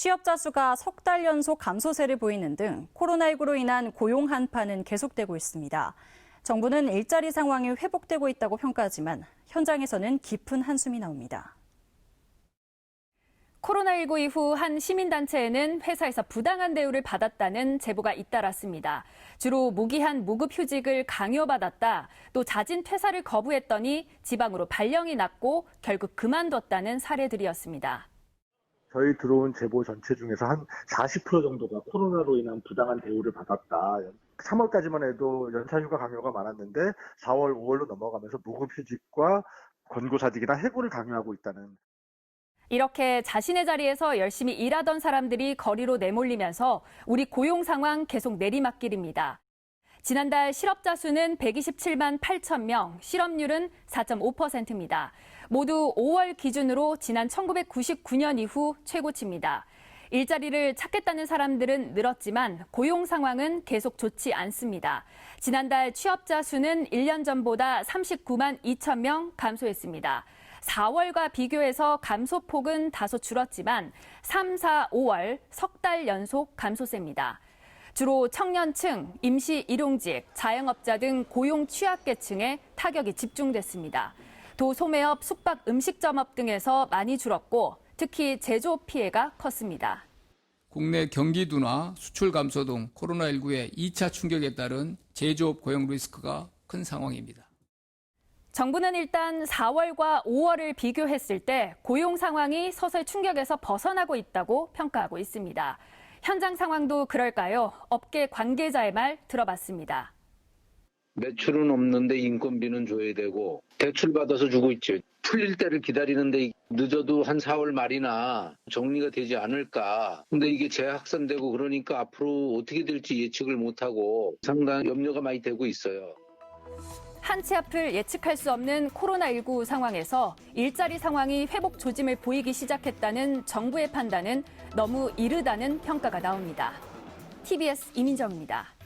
취업자 수가 석 달 연속 감소세를 보이는 등 코로나19로 인한 고용 한파는 계속되고 있습니다. 정부는 일자리 상황이 회복되고 있다고 평가하지만 현장에서는 깊은 한숨이 나옵니다. 코로나19 이후 한 시민단체에는 회사에서 부당한 대우를 받았다는 제보가 잇따랐습니다. 주로 무기한 무급휴직을 강요받았다, 또 자진 퇴사를 거부했더니 지방으로 발령이 났고 결국 그만뒀다는 사례들이었습니다. 저희 들어온 제보 전체 중에서 한 40% 정도가 코로나로 인한 부당한 대우를 받았다. 3월까지만 해도 연차휴가 강요가 많았는데 4월, 5월로 넘어가면서 무급휴직과 권고사직이나 해고를 강요하고 있다는. 이렇게 자신의 자리에서 열심히 일하던 사람들이 거리로 내몰리면서 우리 고용 상황 계속 내리막길입니다. 지난달 실업자 수는 127만 8천 명, 실업률은 4.5%입니다. 모두 5월 기준으로 지난 1999년 이후 최고치입니다. 일자리를 찾겠다는 사람들은 늘었지만 고용 상황은 계속 좋지 않습니다. 지난달 취업자 수는 1년 전보다 39만 2천 명 감소했습니다. 4월과 비교해서 감소폭은 다소 줄었지만 3, 4, 5월 석 달 연속 감소세입니다. 주로 청년층, 임시 일용직, 자영업자 등 고용 취약계층에 타격이 집중됐습니다. 도소매업, 숙박, 음식점업 등에서 많이 줄었고 특히 제조업 피해가 컸습니다. 국내 경기 둔화, 수출 감소 등 코로나19의 2차 충격에 따른 제조업 고용 리스크가 큰 상황입니다. 정부는 일단 4월과 5월을 비교했을 때 고용 상황이 서서히 충격에서 벗어나고 있다고 평가하고 있습니다. 현장 상황도 그럴까요? 업계 관계자의 말 들어봤습니다. 매출은 없는데 인건비는 줘야 되고 대출 받아서 주고 있죠. 풀릴 때를 기다리는데 늦어도 한 4월 말이나 정리가 되지 않을까. 근데 이게 재확산되고 그러니까 앞으로 어떻게 될지 예측을 못하고 상당히 염려가 많이 되고 있어요. 한치 앞을 예측할 수 없는 코로나19 상황에서 일자리 상황이 회복 조짐을 보이기 시작했다는 정부의 판단은 너무 이르다는 평가가 나옵니다. TBS 이민정입니다.